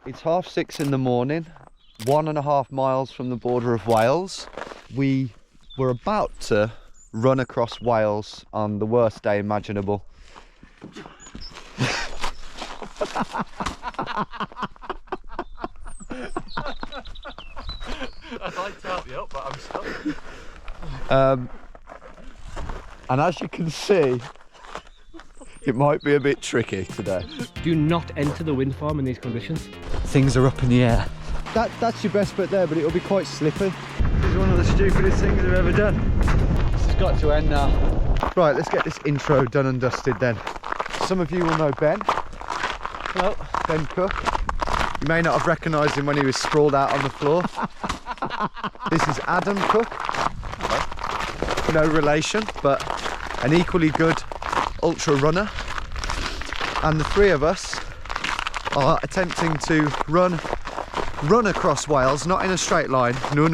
It's 6:30 in the morning, 1.5 miles from the border of Wales. We were about to run across Wales on the worst day imaginable. I'd like to help you up, but I'm stuck. And as you can see, it might be a bit tricky today. Do not enter the wind farm in these conditions. Things are up in the air. That's your best bet there, but it'll be quite slippy. This is one of the stupidest things I've ever done. This has got to end now. Right, let's get this intro done and dusted then. Some of you will know Ben. Hello. Ben Cook. You may not have recognised him when he was sprawled out on the floor. This is Adam Cook. Hello. No relation, but an equally good ultra runner. And the three of us are attempting to run across Wales, not in a straight line. No.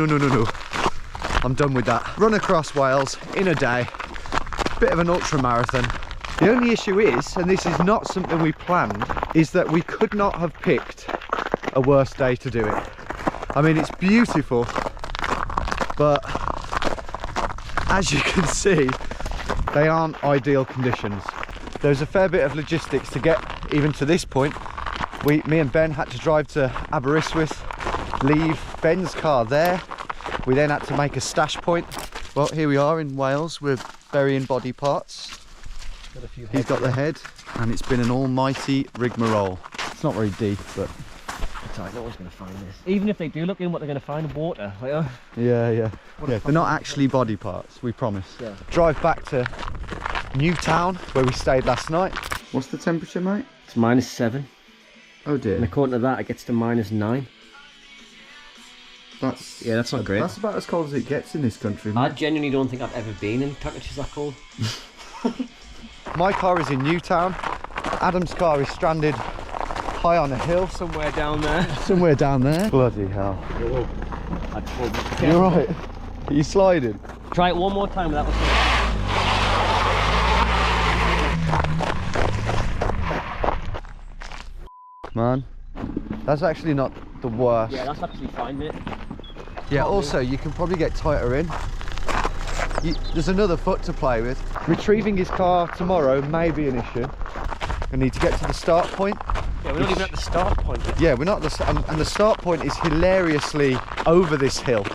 I'm done with that. Run across Wales in a day. Bit of an ultra marathon. The only issue is, and this is not something we planned, is that we could not have picked a worse day to do it. I mean, it's beautiful, but as you can see, they aren't ideal conditions. There's a fair bit of logistics to get even to this point. Me and Ben had to drive to Aberystwyth, leave Ben's car there. We then had to make a stash point. Well, here we are in Wales. We're burying body parts. He's got the head, and it's been an almighty rigmarole. It's not very deep, but It's alright, no one's going to find this. Even if they do look in, what they're going to find? Water. Like, yeah. They're not actually body parts, we promise. Yeah. Drive back to Newtown, where we stayed last night. What's the temperature, mate? It's -7. Oh dear. And according to that, it gets to -9. That's not great. That's about as cold as it gets in this country. I genuinely don't think I've ever been in temperatures that cold. My car is in Newtown. Adam's car is stranded high on a hill. Somewhere down there. Somewhere down there. Bloody hell. You're right. Are you sliding? Try it one more time with that one. Man, that's actually not the worst. Yeah, that's actually fine, mate. Yeah, also you can probably get tighter in. There's another foot to play with. Retrieving his car tomorrow may be an issue. We need to get to the start point. Yeah, we're not even at the start point yet. Yeah, we're not and the start point is hilariously over this hill,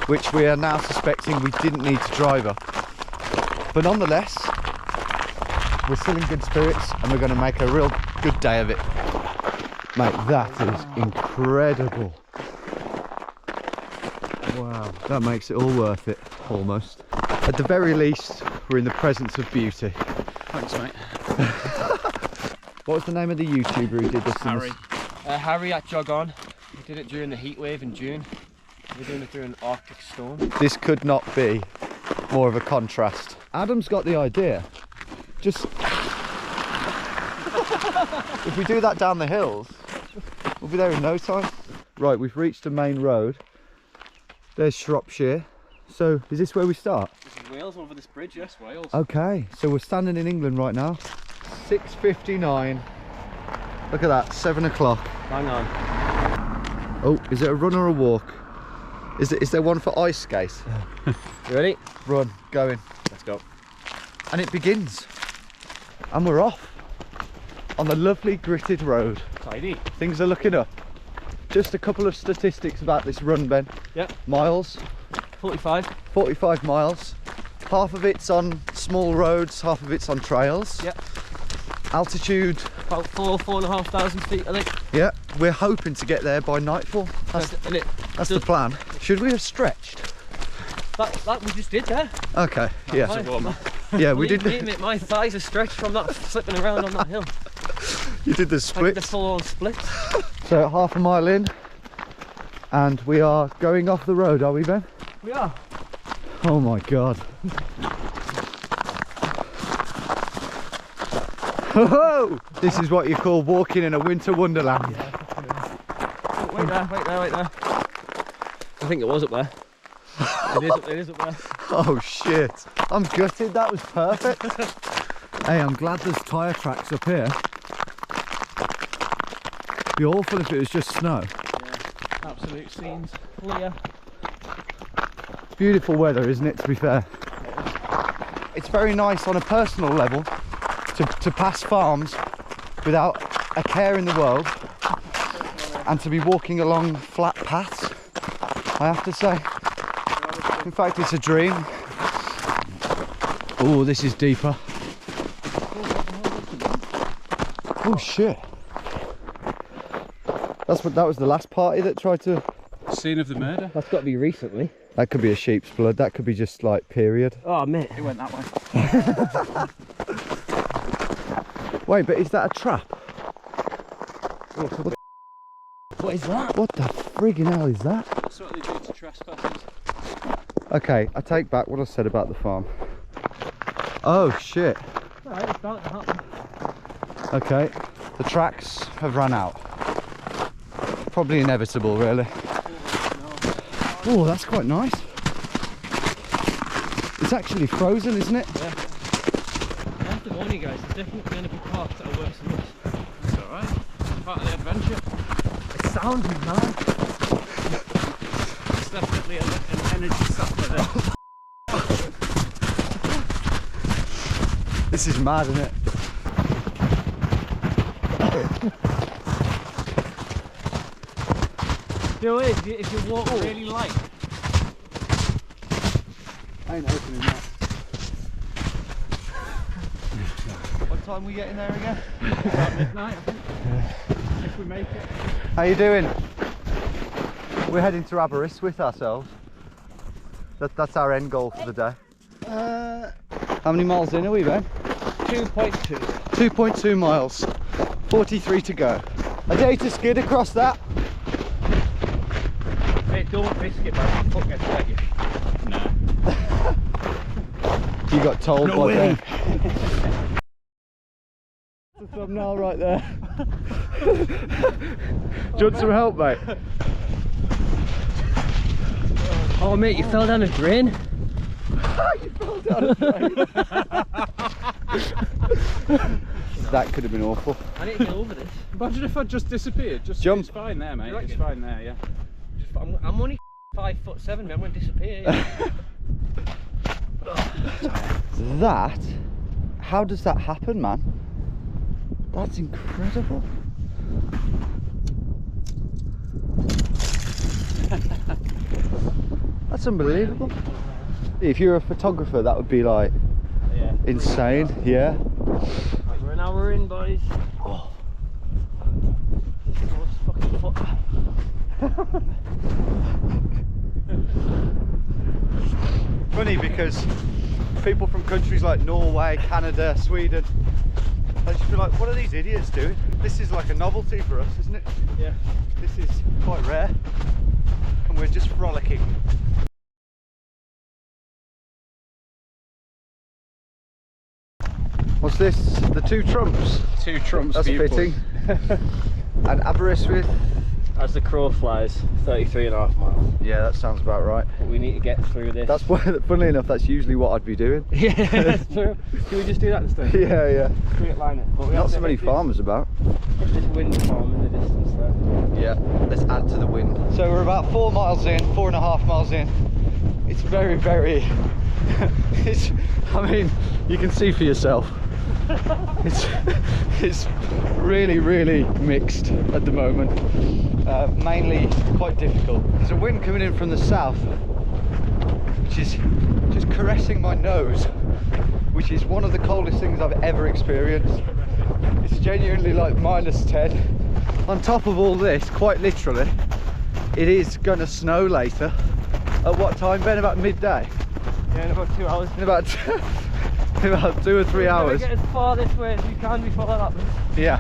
which we are now suspecting we didn't need to drive up. But nonetheless, we're still in good spirits and we're going to make a real good day of it. Mate, that is incredible. Wow, that makes it all worth it, almost. At the very least, we're in the presence of beauty. Thanks, mate. What was the name of the YouTuber who did this? Harry. Harry at Jog On. We did it during the heat wave in June. We're doing it during an Arctic storm. This could not be more of a contrast. Adam's got the idea. Just if we do that down the hills, we'll be there in no time. Right, we've reached the main road. There's Shropshire. So is this where we start? This is Wales over this bridge, yes, Wales. Okay, so we're standing in England right now. 6:59. Look at that, 7 o'clock. Hang on. Oh, is it a run or a walk? Is there one for ice skate? You ready? Run, going. Let's go. And it begins. And we're off on the lovely gritted road. Tidy. Things are looking up. Just a couple of statistics about this run, Ben. Yep. Miles. 45 miles. Half of it's on small roads, half of it's on trails. Yep. Altitude. About 4,500 feet, I think. Yeah, we're hoping to get there by nightfall. That's the plan. Should we have stretched? That we just did there. Okay, yeah. Yeah, we did. My thighs are stretched from that flipping around on that hill. You did the Like split. the full-on split. So half a mile in, and we are going off the road, are we, Ben? We are. Oh my god. Oh, this is what you call walking in a winter wonderland. Oh, wait there. I think it was up there. It is up there. Oh shit. I'm gutted, that was perfect. Hey, I'm glad there's tyre tracks up here. Be awful if it was just snow. Yeah, absolute scenes. Clear. Beautiful weather, isn't it, to be fair? It's very nice on a personal level to pass farms without a care in the world and to be walking along flat paths, I have to say. In fact, it's a dream. Oh, this is deeper. Oh shit. That was the last party that tried to... Scene of the murder. That's got to be recently. That could be a sheep's blood, that could be just like period. Oh, mate. It went that way. Wait, but is that a trap? What is that? What the friggin' hell is that? That's what they do to trespassers. Okay, I take back what I said about the farm. Oh shit. Alright, it's about to happen. Okay, the tracks have run out. Probably inevitable, really. Oh, that's quite nice. It's actually frozen, isn't it? Yeah. I have to warn you guys, there's definitely going to be parts that are worse than this. It's alright. It's part of the adventure. It sounds mad. It's definitely an energy sapper there. This is mad, isn't it? You know, if you walk really light. I ain't opening that. What time we getting there again? About midnight, I think. Yeah. If we make it. How you doing? We're heading to Aberystwyth ourselves. That's our end goal for the day. How many miles in are we, Ben? 2.2. 2.2 miles. 43 to go. A day to skid across that. Hey, don't risk it, man. Fuck gets wet, you. No. You got told No by way. Ben. That's the thumbnail right there. Do you want some help, mate? Oh, mate, you fell down a drain. You fell down a drain. That could have been awful. I need to get over this. Imagine if I just disappeared. Just Jump. It's fine there, mate. You reckon? It's fine there, yeah. I'm only 5'7", man. I'm going to disappear. Yeah. That? How does that happen, man? That's incredible. That's unbelievable. If you're a photographer, that would be like Yeah. insane. Yeah. Right, we're an hour in, boys. Oh. Fucking foot. Funny because people from countries like Norway, Canada, Sweden, they just be like, what are these idiots doing? This is like a novelty for us, isn't it? Yeah. This is quite rare and we're just frolicking. What's this? The two trumps? Two trumps. That's fitting. And Aberystwyth? As the crow flies, 33.5 miles. Yeah, that sounds about right. But we need to get through this. That's funnily enough, that's usually what I'd be doing. Yeah, that's true. Can we just do that instead? Yeah. Straight line it. But we Not have so to many hit farmers about. This, this wind farm in the distance there. Yeah, let's add to the wind. So we're about 4 miles in, 4.5 miles in. It's very, very, I mean, you can see for yourself. It's really, really mixed at the moment. Mainly quite difficult. There's a wind coming in from the south, which is just caressing my nose, which is one of the coldest things I've ever experienced. It's genuinely like -10. On top of all this, quite literally, it is going to snow later. At what time, Ben? About midday? Yeah, in about 2 hours. In about, in about 2 or 3 hours. Get as far this way as we can before that happens. Yeah.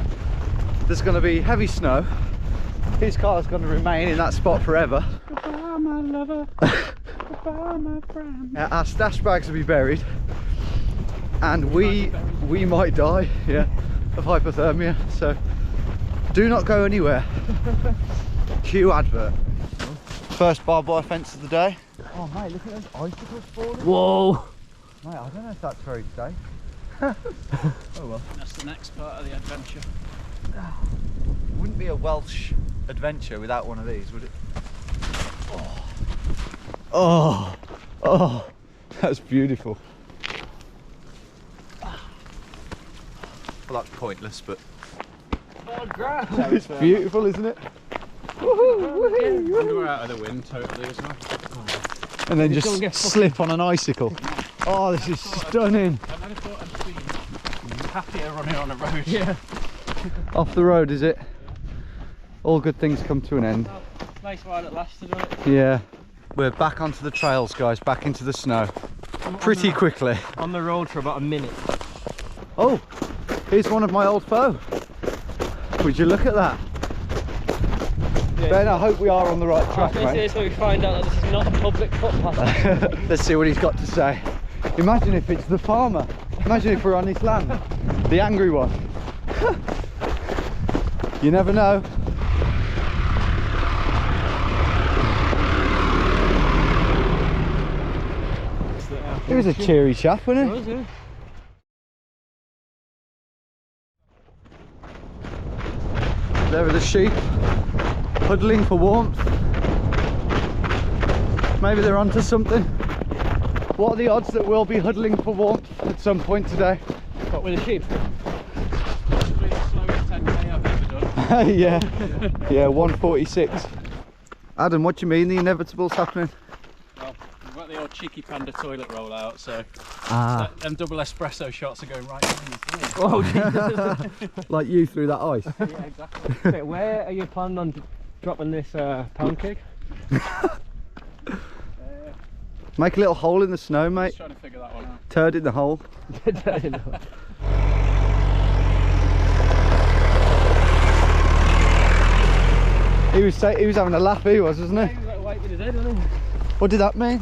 There's going to be heavy snow. His car's going to remain in that spot forever. Goodbye, my lover. Goodbye, my friend. Our stash bags will be buried. And we might die, yeah, of hypothermia. So do not go anywhere. Cue advert. First barbed wire fence of the day. Oh mate, look at those icicles falling. Whoa! Mate, I don't know if that's very safe. Oh well. That's the next part of the adventure. wouldn't be a Welsh adventure without one of these, would it? Oh, oh, that's beautiful. Well, that's pointless, but it's beautiful, isn't it? And we're out of the wind totally as well. And then just slip on an icicle. Oh, this is stunning. I never thought I'd be happier running on a road. Yeah. Off the road, is it? All good things come to an end. Oh, nice while it lasted, right? Yeah. We're back onto the trails, guys, back into the snow. Pretty quickly. On the road for about a minute. Oh, here's one of my old foe. Would you look at that? Yeah. Ben, I hope we are on the right track, This mate. is where we find out that this is not a public footpath. Let's see what he's got to say. Imagine if it's the farmer. Imagine if we're on his land. The angry one. You never know. He was a cheery chap, wasn't he? Yeah. There are the sheep, huddling for warmth. Maybe they're onto something. What are the odds that we'll be huddling for warmth at some point today? What with the sheep? Possibly the slowest 10k I've ever done. Yeah, yeah, 146. Adam, what do you mean the inevitable's happening? Well, we've got the old cheeky panda toilet roll out, so them double espresso shots are going right in the Oh, Jesus. Like you through that ice. Yeah, exactly. Wait, where are you planning on dropping this pound cake? Make a little hole in the snow, mate. Just trying to figure that one out. Turd in the hole. He was having a laugh, he was, wasn't he? He was like wiping his head, wasn't he? What did that mean?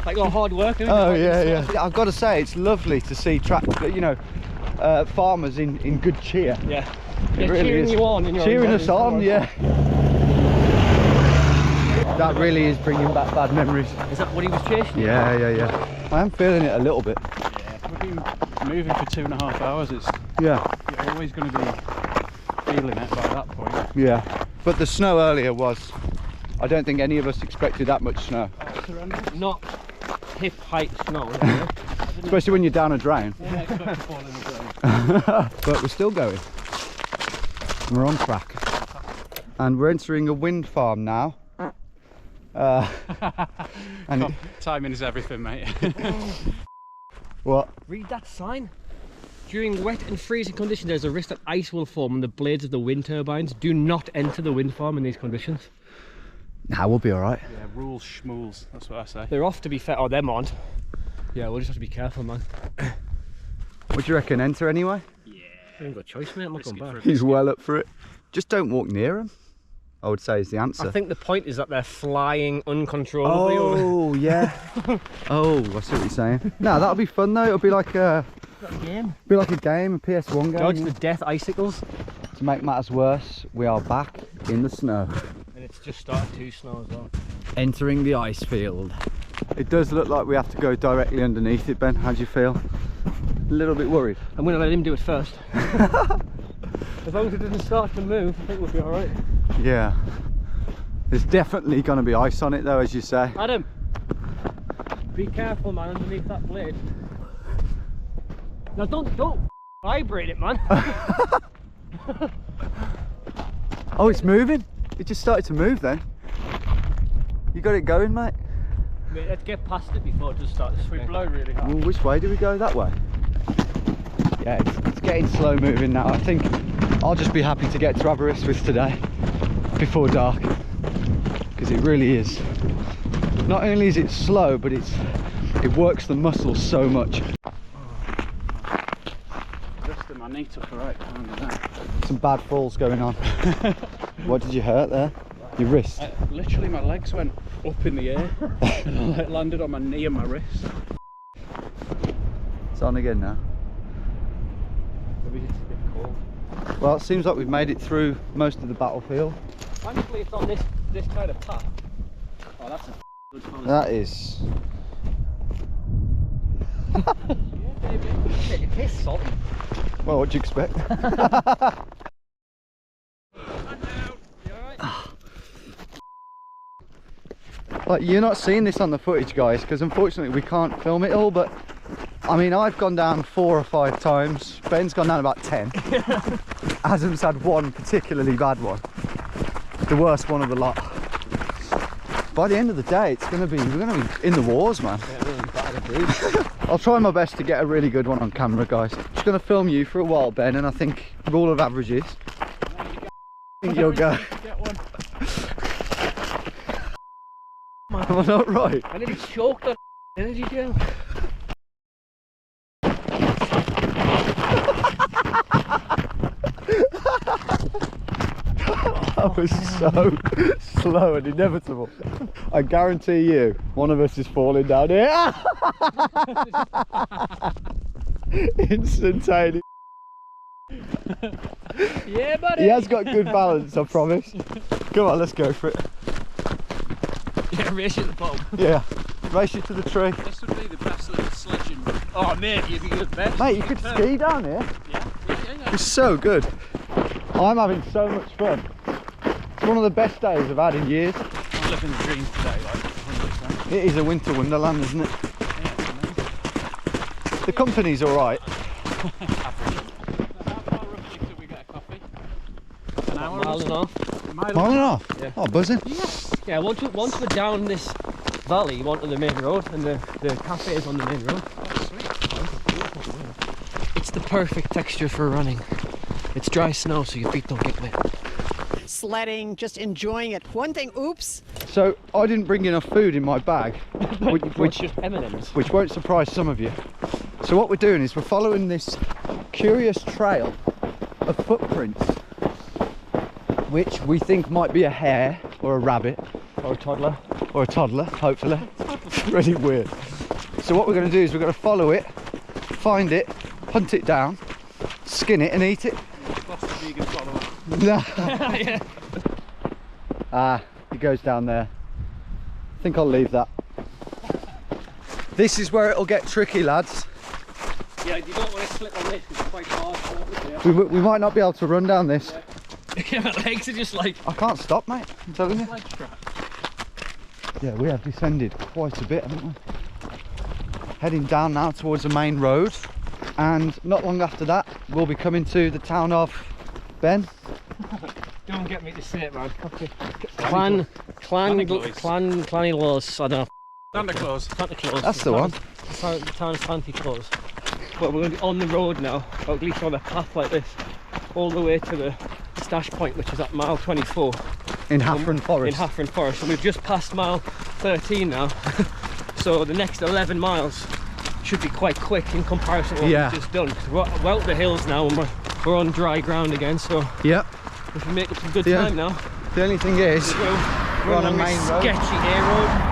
Like all hard work. Isn't Oh it? yeah, yeah. I've got to say, it's lovely to see farmers in good cheer. Yeah. It They're really cheering is. you on. In your Cheering own us on, yeah. That really is bringing back bad memories. Is that what he was chasing? Yeah, yeah, yeah. I am feeling it a little bit. Yeah, we've been moving for 2.5 hours. It's Yeah, you're always going to be feeling it by that point. yeah. But the snow earlier was, I don't think any of us expected that much snow. Oh, it's horrendous. Not hip height snow. Is it? Especially when you're down a drain. I didn't expect to fall in the drain. But we're still going. We're on track. And we're entering a wind farm now. And Timing is everything, mate. what? Read that sign. During wet and freezing conditions, there's a risk that ice will form on the blades of the wind turbines. Do not enter the wind farm in these conditions. Nah, we'll be alright. Yeah, rules schmools, that's what I say. They're off, to be fair. Oh, them aren't. Yeah, we'll just have to be careful, man. What do you reckon? Enter anyway? I ain't got a choice, mate. I'm not going back. He's well up for it. Just don't walk near him, I would say, is the answer. I think the point is that they're flying uncontrollably over. Oh, yeah. Oh, I see what you're saying. No, that'll be fun though. It'll be like a Game. a PS1 game. Dodge yeah. the death icicles. To make matters worse, we are back in the snow. And it's just started to snow as well. Entering the ice field. It does look like we have to go directly underneath it, Ben. How do you feel? A little bit worried. I'm going to let him do it first. As long as it doesn't start to move, I think we'll be alright. Yeah. There's definitely going to be ice on it though, as you say. Adam, be careful, man, underneath that blade. Now don't vibrate it, man. Oh, it's moving. It just started to move then. You got it going, mate? Wait, let's get past it before it does start to We swing. blow really hard. Well, which way do we go? That way? Yeah, it's getting slow moving now. I think I'll just be happy to get to Aberystwyth today before dark, because it really is. Not only is it slow, but it works the muscles so much. Lifting my knee took a right pound of that. Some bad falls going on. What did you hurt there? Your wrist? Literally my legs went up in the air and I landed on my knee and my wrist. It's on again now. Maybe it's a bit cold. Well, it seems like we've made it through most of the battlefield. Thankfully it's on this kind of path. Oh, that's a good phone. That is... Yeah, baby. It tastes salty. Well, what do you expect? Like, you're not seeing this on the footage, guys, because unfortunately we can't film it all, but I mean, I've gone down 4 or 5 times. Ben's gone down about 10. Adam's had one particularly bad one, the worst one of the lot. By the end of the day, we're gonna be in the wars, man. I'll try my best to get a really good one on camera, guys. Just gonna film you for a while, Ben, and I think rule of averages, I think you'll go. Get one. Am I not right? I nearly choked on energy gel. That was so slow and inevitable. I guarantee you, one of us is falling down here. Instantaneous. Yeah, buddy. He has got good balance, I promise. Come on, let's go for it. Yeah, race you at the bottom. Yeah, race you to the tree. This would be the best little sledging. Oh mate, you'd be good, best. Mate, you could ski down here. Yeah. It's so good. I'm having so much fun. It's one of the best days I've had in years. I'm living the dream today, like 100%. It is a winter wonderland, isn't it? Yeah, it's amazing. The company's alright. Average. How far roughly could we get a coffee? An hour? Mile and a half. Mile and a half? Yeah. Oh, buzzing. Yeah, once we're down this valley, you onto the main road, and the cafe is on the main road. Oh, sweet. It's the perfect texture for running. It's dry snow, so your feet don't get wet. Sledding, just enjoying it. One thing, oops. So, I didn't bring enough food in my bag, which just M&Ms. which won't surprise some of you. So what we're doing is we're following this curious trail of footprints, which we think might be a hare or a rabbit Or a toddler. or a toddler, hopefully. It's really weird. So what we're going to do is we're going to follow it, find it, hunt it down, skin it and eat it. That's the vegan follower. Yeah. Ah, it goes down there. I think I'll leave that. This is where it'll get tricky, lads. Yeah, you don't want to slip on this because it's quite hard. We might not be able to run down this. Yeah, my legs are just like... I can't stop, mate, I'm telling you. Leg strap. Yeah, we have descended quite a bit, haven't we? Heading down now towards the main road, and not long after that we'll be coming to the town of Ben. Don't get me to say it, man. Okay. Santa Claus. Clanny Laws, I don't know. Santa Claus. Santa Claus. That's the one. The town of Santa Claus. But we're going to be on the road now, or at least on a path like this, all the way to the stash point, which is at mile 24. In Haffron Forest. In Haffron Forest. So we've just passed mile 13 now. So the next 11 miles should be quite quick in comparison to what we've just done. We're out the hills now and we're on dry ground again, so Yep. we should make it some good time now. The only thing is, We're on a along main this road. sketchy A road.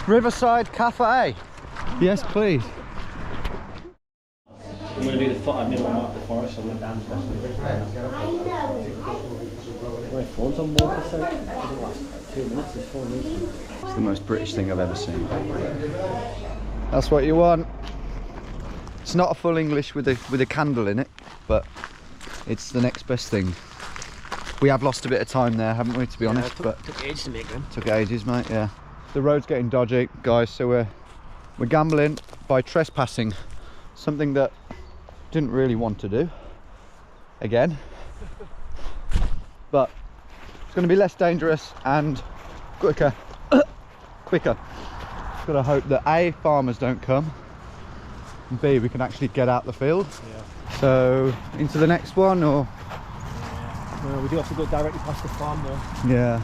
Riverside Cafe. Yes, please. I'm going to do the foot middle mark of the forest on the down. My phone's on 1%. It doesn't last like 2 minutes. This phone is. It's the most British thing I've ever seen. That's what you want. It's not a full English with a candle in it, but it's the next best thing. We have lost a bit of time there, haven't we, to be honest? But took ages to make them. took ages, mate. Yeah. The road's getting dodgy, guys, so we're gambling by trespassing, something that didn't really want to do again, but it's going to be less dangerous and quicker. Gotta hope that A, farmers don't come, and B, we can actually get out the field. Yeah. So into the next one, or No, we do have to go directly past the farm though. yeah.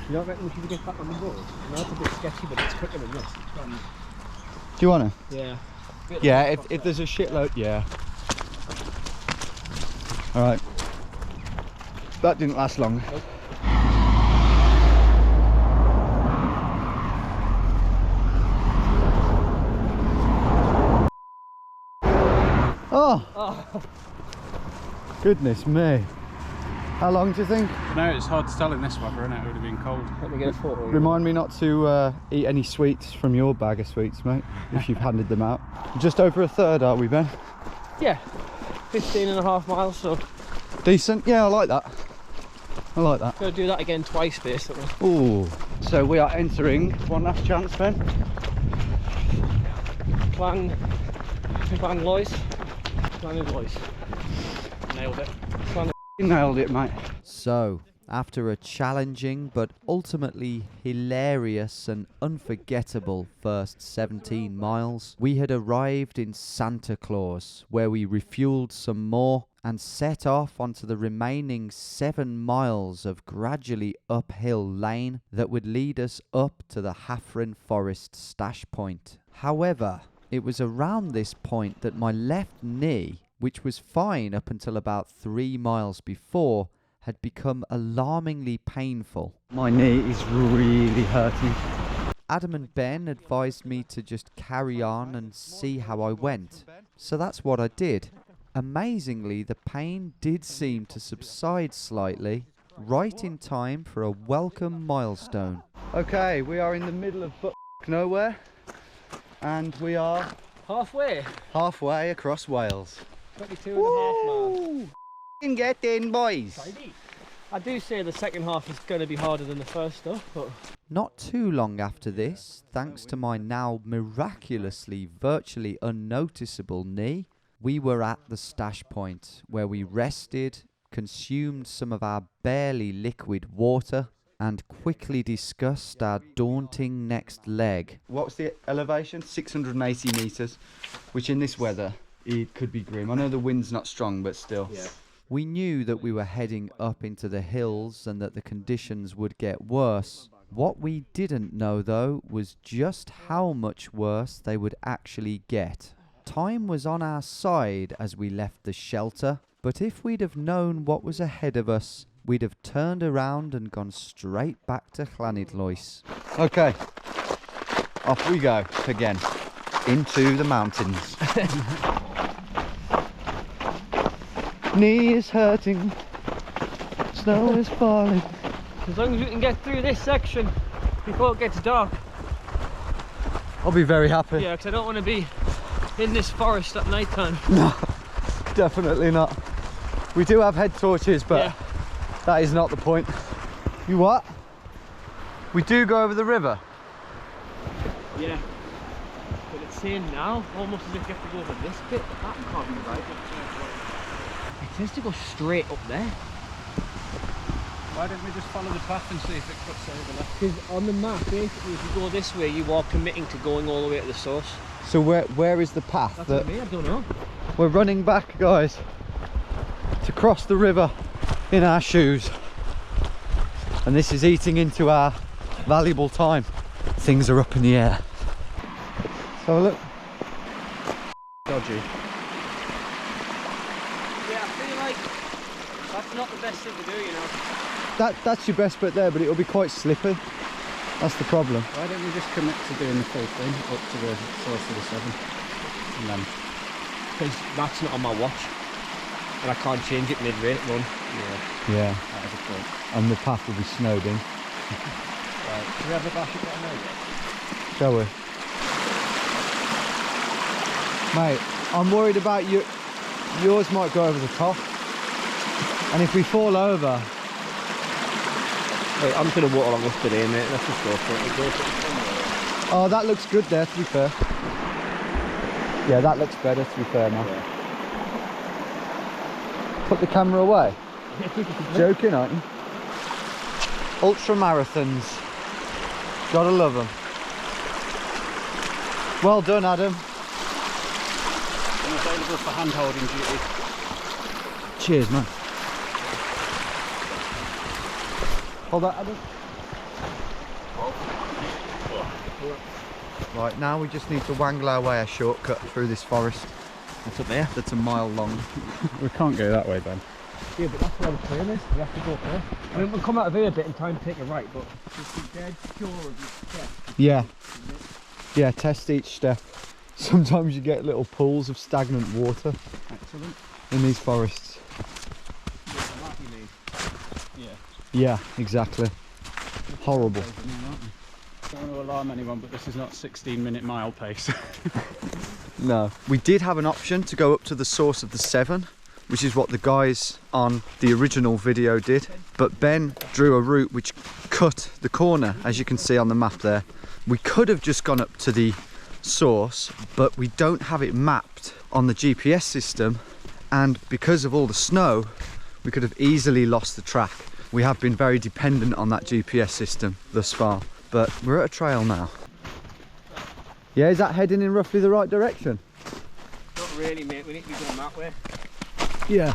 You don't reckon we should get back on the road? No, it's a bit sketchy, but it's quicker than this. Do you want to? Yeah. Yeah, if there's a shitload, yeah. All right. That didn't last long. Nope. Oh! Goodness me. How long do you think? No, it's hard to tell in this weather, isn't it? It would have been cold. Let me get a photo. Remind me not to eat any sweets from your bag of sweets, mate, if you've handed them out. Just over a third, are we, Ben? Yeah, 15.5 miles, so. Decent? Yeah, I like that. I like that. Gotta do that again twice, basically. Ooh. So we are entering one last chance, Ben. Clan Lois. Clan Lois. Nailed it. You nailed it, mate. So, after a challenging but ultimately hilarious and unforgettable first 17 miles, we had arrived in Santa Claus, where we refueled some more and set off onto the remaining 7 miles of gradually uphill lane that would lead us up to the Haffron Forest stash point. However, it was around this point that my left knee, which was fine up until about 3 miles before, had become alarmingly painful. My knee is really hurting. Adam and Ben advised me to just carry on and see how I went. So that's what I did. Amazingly, the pain did seem to subside slightly, right in time for a welcome milestone. Okay, we are in the middle of nowhere, and we are halfway across Wales. 22.5 miles. Get in, boys. I do say the second half is going to be harder than the first stuff, but Not too long after this, thanks to my now miraculously virtually unnoticeable knee, we were at the stash point where we rested, consumed some of our barely liquid water, and quickly discussed our daunting next leg. What's the elevation? 680 metres, which in this weather, it could be grim. I know the wind's not strong, but still. Yeah. We knew that we were heading up into the hills and that the conditions would get worse. What we didn't know, though, was just how much worse they would actually get. Time was on our side as we left the shelter, but if we'd have known what was ahead of us, we'd have turned around and gone straight back to Llanidloes. Okay, off we go again, into the mountains. Knee is hurting, snow is falling. as long as we can get through this section before it gets dark. I'll be very happy. Yeah, because I don't want to be in this forest at night time. No, definitely not. We do have head torches, but yeah, that is not the point. You what? We do go over the river. yeah. But it's saying now, almost as if you have to go over this bit, but that can't be right. It says to go straight up there. Why don't we just follow the path and see if it cuts over there? Because on the map, basically, if you go this way, you are committing to going all the way to the source. So where is the path? That's what I mean, I don't know. We're running back, guys, to cross the river in our shoes. And this is eating into our valuable time. Things are up in the air. So look. Dodgy. Yeah, I feel like that's not the best thing to do, you know. That's your best bet there, but it'll be quite slippy. That's the problem. Why don't we just commit to doing the full thing up to the source of the 7? And then... Because that's not on my watch. And I can't change it mid-rate run. Yeah. That is a point. And the path will be snowed in. Right, do we have a bash at that yet? Shall we? Mate, I'm worried about you. Yours might go over the top. And if we fall over... Wait, I'm just going to walk along this bit here, mate. Let's just go for it. We'll go for it. Oh, that looks good there, to be fair. Yeah, that looks better, to be fair, man. Yeah. Put the camera away. Joking, aren't you? Ultra marathons. Gotta love them. Well done, Adam. I'm available for hand-holding duty. Cheers, man. Hold that, Adam. Right, now we just need to wangle our way a shortcut through this forest. What's up there? That's a mile long. We can't go that way, Ben. Yeah, but that's where the trail is. We have to go first. I mean, we'll come out of here a bit and try and take a right, but just be dead sure of your step. Yeah. Yeah, test each step. Sometimes you get little pools of stagnant water Excellent. in these forests. What you mean? Yeah. Yeah, exactly. Horrible. I don't want to alarm anyone, but this is not 16-minute mile pace. No. We did have an option to go up to the source of the Severn, which is what the guys on the original video did. But Ben drew a route which cut the corner, as you can see on the map there. We could have just gone up to the source, but we don't have it mapped on the GPS system. And because of all the snow, we could have easily lost the track. We have been very dependent on that GPS system thus far. But we're at a trail now. Yeah, is that heading in roughly the right direction? Not really, mate. We need to be going that way. Yeah.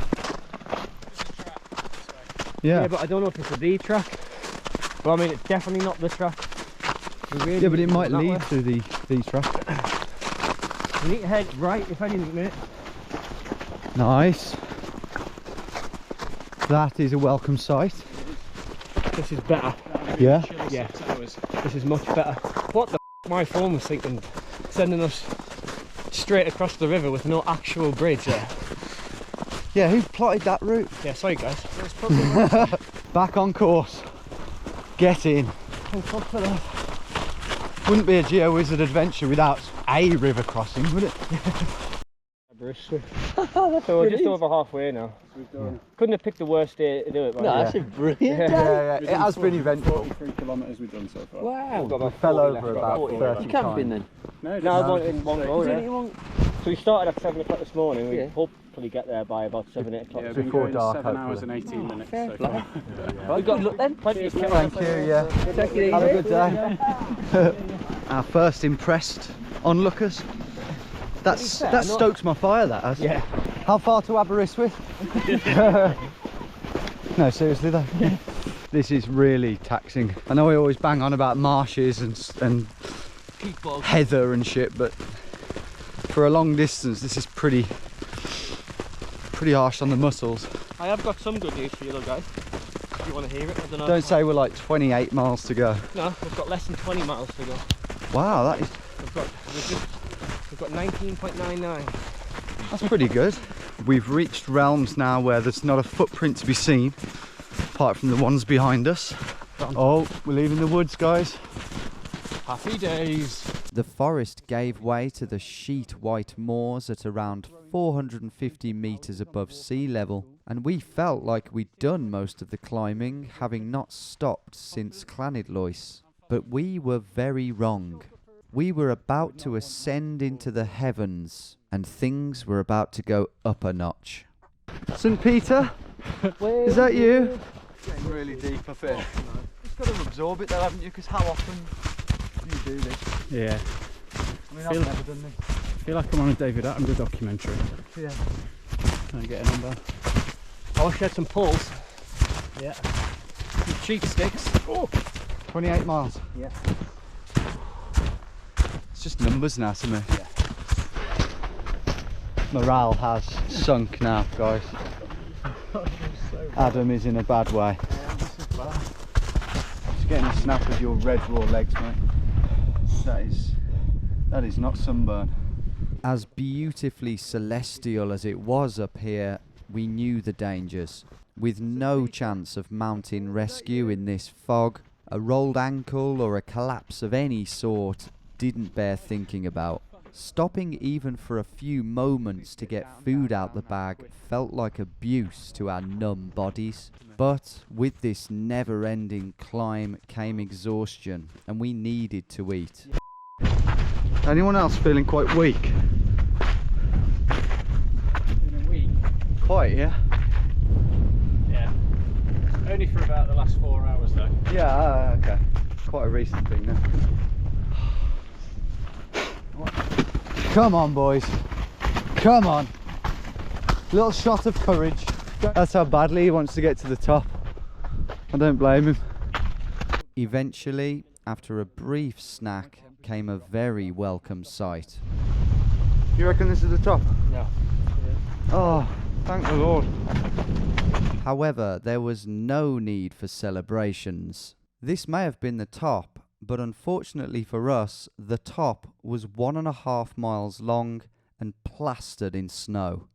Yeah, but I don't know if it's the track. Well, I mean, it's definitely not the track. Really Yeah, but it might that lead way. to these tracks. We need to head right, if anything, mate. Nice. That is a welcome sight. This is better. Yeah. Yeah. This is much better. What the f, my phone was thinking, sending us straight across the river with no actual bridge there. Yeah, who plotted that route? Yeah, sorry guys. It's probably Back on course. Get in. Wouldn't be a GeoWizard adventure without a river crossing, would it? So we're just over halfway now. Couldn't have picked the worst day to do it. No, that's brilliant. Yeah, it has been eventful. 43 kilometres we've done so far. Wow. We've got about Fell 40 over left. about 40 30 You camping then? No, No, I went in one go, Did yeah. anyone? So we started at 7 o'clock this morning. We Yeah. hopefully get there by about 7, 8 o'clock. Yeah, So we've Before been going dark, 7 hours hopefully. and 18 minutes fair so play. far. we got look then. Plenty of Thank you, yeah. Take it Have a easy. good day. Our first impressed onlookers. That stokes my fire, that has. Yeah. How far to Aberystwyth? No, seriously though. This is really taxing. I know we always bang on about marshes and heather and shit, but for a long distance, this is pretty harsh on the muscles. I have got some good news for you though, guys. If you want to hear it, I don't know. Don't say we're like 28 miles to go. No, we've got less than 20 miles to go. Wow, that is We've got 19.99. that's pretty good. We've reached realms now where there's not a footprint to be seen, apart from the ones behind us. Oh, we're leaving the woods, guys. Happy days. The forest gave way to the sheet white moors at around 450 metres above sea level, and we felt like we'd done most of the climbing, having not stopped since Llanidloes. But we were very wrong. We were about to ascend into the heavens, and things were about to go up a notch. St. Peter, is that you? Getting really deep up here. You've got to absorb it though, haven't you? Because how often do you do this? Yeah. I mean, I've never done this. I feel like I'm on a David Attenborough documentary. Yeah. Can I get a number? I'll shed some poles. Yeah. Some cheap sticks. Oh, 28 miles. Yeah. It's just numbers now to me. Morale has sunk now, guys. Adam is in a bad way. Just getting a snap of your red raw legs, mate. That is not sunburn. As beautifully celestial as it was up here, we knew the dangers. With no chance of mountain rescue in this fog, a rolled ankle or a collapse of any sort didn't bear thinking about. Stopping even for a few moments to get food out the bag felt like abuse to our numb bodies. But with this never-ending climb came exhaustion, and we needed to eat. Anyone else feeling quite weak? In a week? Quite, yeah. Yeah. Only for about the last 4 hours though. Yeah, okay. Quite a recent thing now. Come on, boys. Come on. Little shot of courage. That's how badly he wants to get to the top. I don't blame him. Eventually, after a brief snack, came a very welcome sight. You reckon this is the top? No. Oh, thank the Lord. However, there was no need for celebrations. This may have been the top, but unfortunately for us, the top was 1.5 miles long and plastered in snow.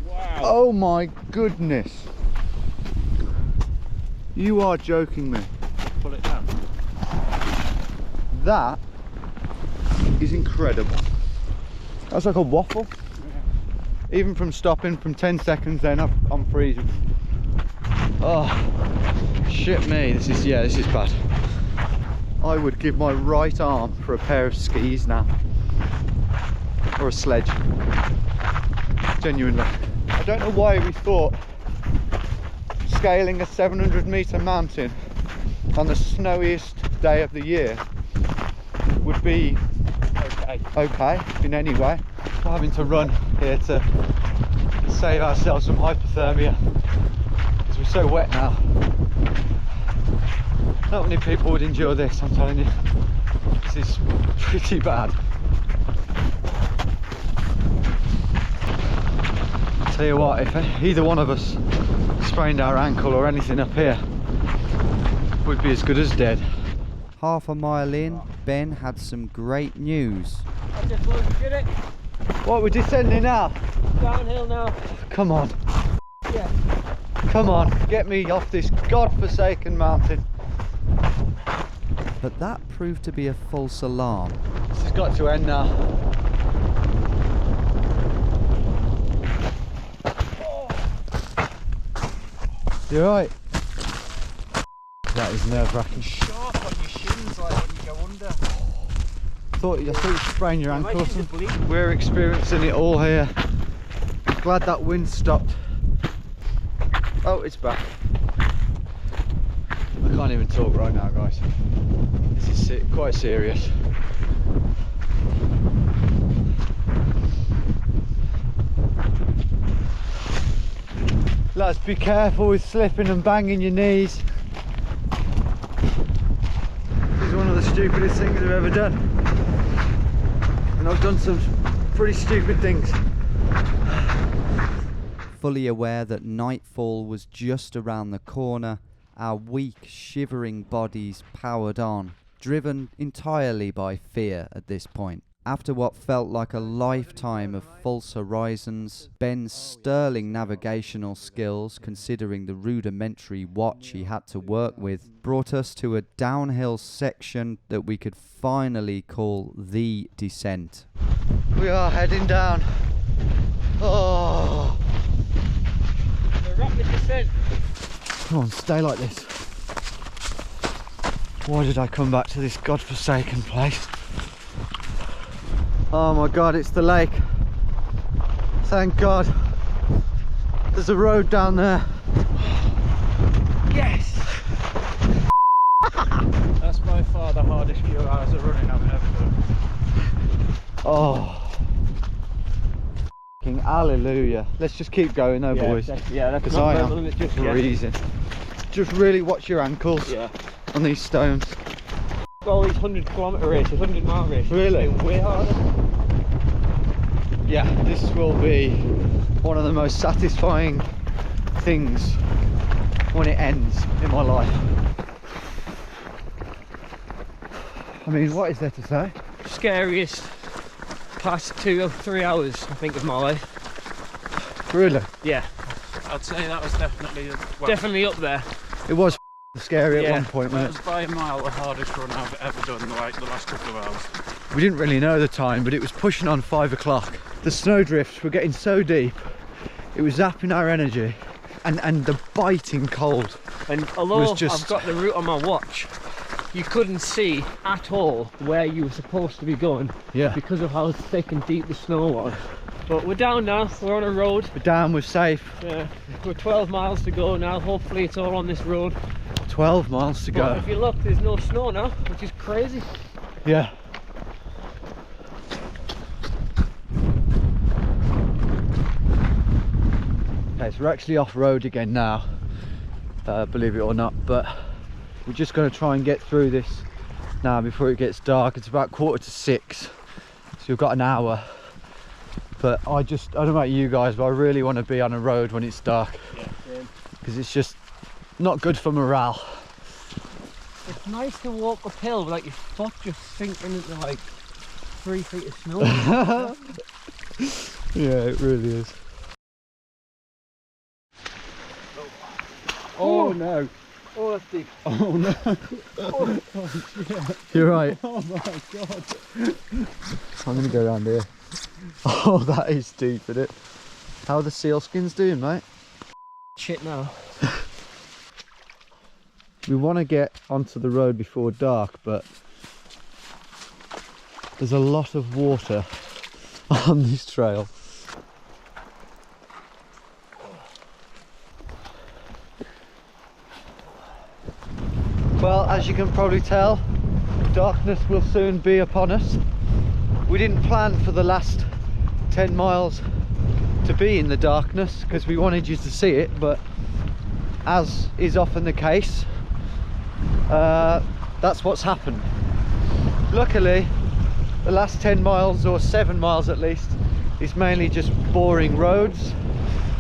Wow. Oh my goodness. You are joking me. Pull it down. That is incredible. That's like a waffle. Yeah. Even from stopping from 10 seconds then I'm freezing. Oh, shit me. This is bad. I would give my right arm for a pair of skis now. Or a sledge. Genuinely. I don't know why we thought scaling a 700-meter mountain on the snowiest day of the year would be okay in any way. We're having to run here to save ourselves from hypothermia because we're so wet now. Not many people would endure this, I'm telling you. This is pretty bad. I'll tell you what, if either one of us sprained our ankle or anything up here, we'd be as good as dead. Half a mile in, Ben had some great news. I just looked at it. What, we're descending now? Downhill now. Come on. Yeah. Come on, get me off this godforsaken mountain. But that proved to be a false alarm. This has got to end now. You're right. That is nerve-wracking. Sharp on your shins like when you go under. I thought you sprained your ankle or something. We're experiencing it all here. Glad that wind stopped. Oh, it's back. I can't even talk right now, guys. This is quite serious. Lads, be careful with slipping and banging your knees. This is one of the stupidest things I've ever done. And I've done some pretty stupid things. Fully aware that nightfall was just around the corner, our weak, shivering bodies powered on, driven entirely by fear at this point. After what felt like a lifetime of false horizons, Ben's sterling navigational skills, considering the rudimentary watch he had to work with, brought us to a downhill section that we could finally call the descent. We are heading down. Oh. The rapid descent. Come on, stay like this. Why did I come back to this godforsaken place? Oh my god, it's the lake. Thank god. There's a road down there. Yes! That's by far the hardest few hours of running I've ever done. Oh. F***ing hallelujah. Let's just keep going though, boys. That's Because not I the limit am just yet. freezing. Just really watch your ankles on these stones. All these 100-kilometre races, 100-mile races. Really? It's been way harder. Yeah, this will be one of the most satisfying things when it ends in my life. I mean, what is there to say? Scariest past 2 or 3 hours, I think, of my life. Really? Yeah, I'd say that was definitely definitely up there. It was scary at Yeah. one point, That wasn't was by a mile the hardest run I've ever done, like the last couple of hours. it? We didn't really know the time, but it was pushing on 5 o'clock. The snowdrifts were getting so deep, it was zapping our energy, and the biting cold. And although was just- I've got the route on my watch, you couldn't see at all where you were supposed to be going Yeah. because of how thick and deep the snow was. But we're down now, we're on a road. We're down, we're safe. We're 12 miles to go now, hopefully it's all on this road. 12 miles to But go. if you look, there's no snow now, which is crazy. Yeah. Okay, so we're actually off road again now, believe it or not, but we're just going to try and get through this now before it gets dark. It's about 5:45, so we've got an hour. But I don't know about you guys, but I really want to be on a road when it's dark, because it's just not good for morale. It's nice to walk uphill without your foot just sinking into like 3 feet of snow. Yeah, it really is. Oh no. Oh, that's deep. Oh no. Oh, shit. You're right. Oh my god. I'm gonna go around here. Oh, that is deep, isn't it? How are the sealskins doing, mate? Shit now. We want to get onto the road before dark, but there's a lot of water on this trail. Well, as you can probably tell, darkness will soon be upon us. We didn't plan for the last 10 miles to be in the darkness because we wanted you to see it, but as is often the case, that's what's happened. Luckily, the last 10 miles, or 7 miles at least, is mainly just boring roads.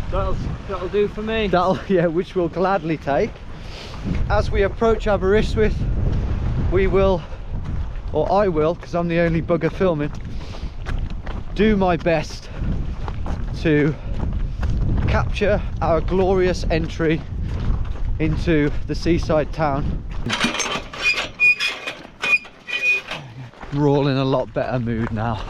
That'll do for me. Yeah, which we'll gladly take. As we approach Aberystwyth, we will, or I will, because I'm the only bugger filming, do my best to capture our glorious entry into the seaside town. We're all in a lot better mood now.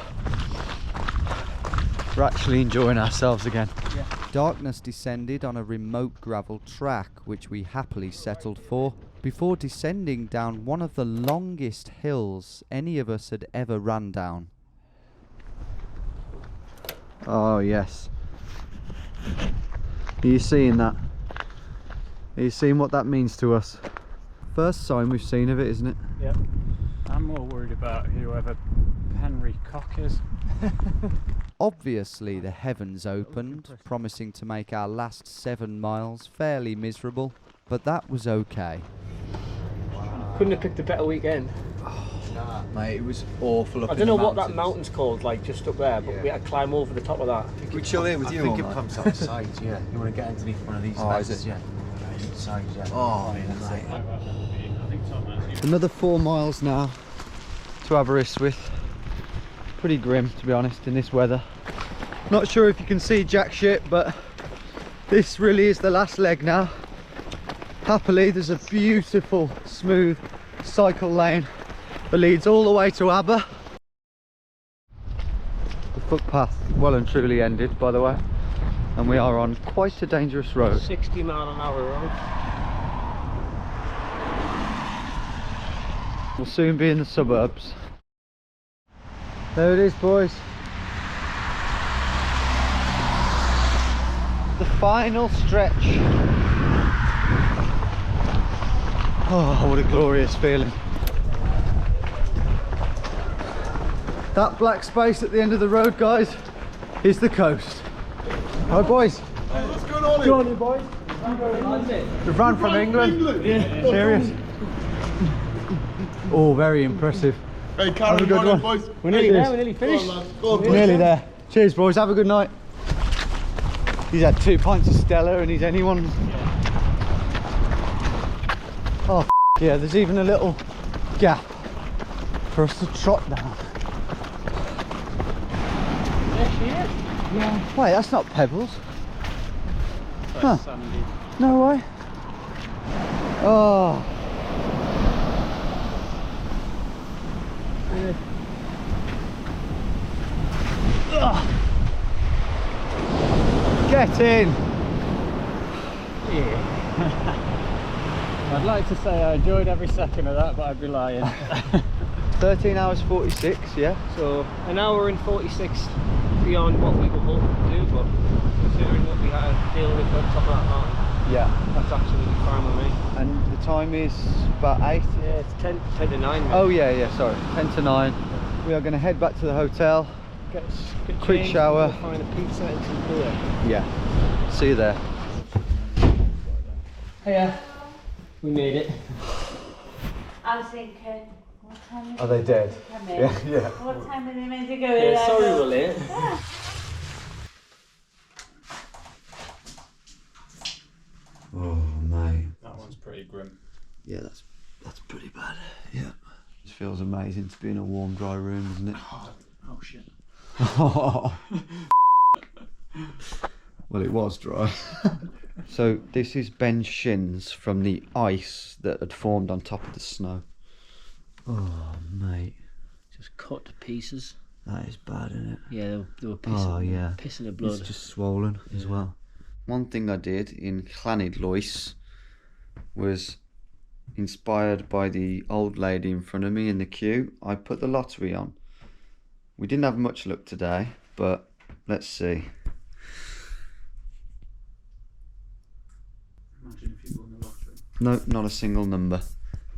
We're actually enjoying ourselves again. Yeah. Darkness descended on a remote gravel track, which we happily settled for, before descending down one of the longest hills any of us had ever run down. Oh yes. Are you seeing that? Are you seeing what that means to us? First sign we've seen of it, isn't it? Yep. I'm more worried about whoever Henry Cock is. Obviously the heavens opened, promising to make our last 7 miles fairly miserable, but that was okay. Couldn't have picked a better weekend. Nah, mate, it was awful up I in don't know the what that mountains. mountain's called, like just up there, but we had to climb over the top of that. We chill here with you. I think all it night. comes outside. Yeah, you want to get underneath one of these. Oh, is messes, it? Yeah. Inside, yeah. Oh, that's it. I think Tom actually. Another 4 miles now to Aberystwyth. Pretty grim, to be honest, in this weather. Not sure if you can see jack shit, but this really is the last leg now. Happily, there's a beautiful, smooth cycle lane that leads all the way to Aber. The footpath well and truly ended, by the way, and we are on quite a dangerous road. 60-mile-an-hour road. We'll soon be in the suburbs. There it is, boys. The final stretch. Oh, what a glorious feeling. That black space at the end of the road, guys, is the coast. All right, boys. Hey, what's going on here? Good on you, boys. We've run from England. Yeah. Serious. Oh, very impressive. Hey, Have a carry good on, one. boys. We're nearly Cheers. there, we're nearly Go on, finished. lads. Go on, We're boys. nearly there. Cheers, boys. Have a good night. He's had 2 pints of Stella and he's anyone. Oh, yeah, there's even a little gap for us to trot down. There she is. Yeah. Wait, that's not pebbles. Huh. Sandy. No way. Oh. Ugh. Get in. I'd like to say I enjoyed every second of that, but I'd be lying. 13 hours 46, yeah. So an hour and 46 beyond what we were hoping to do, but considering what we had to deal with on top of that mountain, Yeah. that's absolutely fine with me. And the time is about 8. Yeah, it's 10 to 9. Mate. Oh yeah, sorry, 10 to 9. We are going to head back to the hotel. Get quick changed, shower. We'll find a pizza and some beer. Yeah. See you there. Hiya. We made it. I was thinking, what time Are they dead? come in? Yeah. What time are they meant to go in? Yeah, I sorry go, we're late. Oh mate. That one's pretty grim. Yeah, that's pretty bad. Yeah. It feels amazing to be in a warm, dry room, doesn't it? Oh shit. Well, it was dry. So this is Ben's shins from the ice that had formed on top of the snow. Oh, mate. Just cut to pieces. That is bad, isn't it? Yeah, they were pissing. Oh, yeah. Pissing of blood. It's just swollen as well. One thing I did in Llanidloes was inspired by the old lady in front of me in the queue. I put the lottery on. We didn't have much luck today, but let's see. Imagine if you won the lottery. No, not a single number.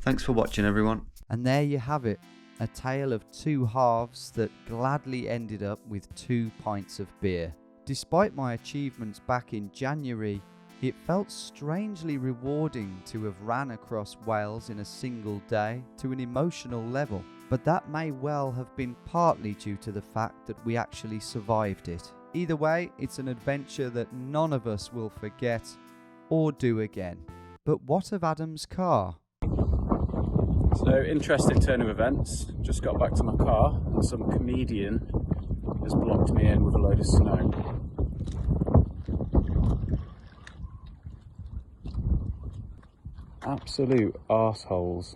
Thanks for watching, everyone. And there you have it, a tale of two halves that gladly ended up with 2 pints of beer. Despite my achievements back in January, it felt strangely rewarding to have ran across Wales in a single day to an emotional level. But that may well have been partly due to the fact that we actually survived it. Either way, it's an adventure that none of us will forget or do again. But what of Adam's car? So, interesting turn of events. Just got back to my car and some comedian has blocked me in with a load of snow. Absolute arseholes.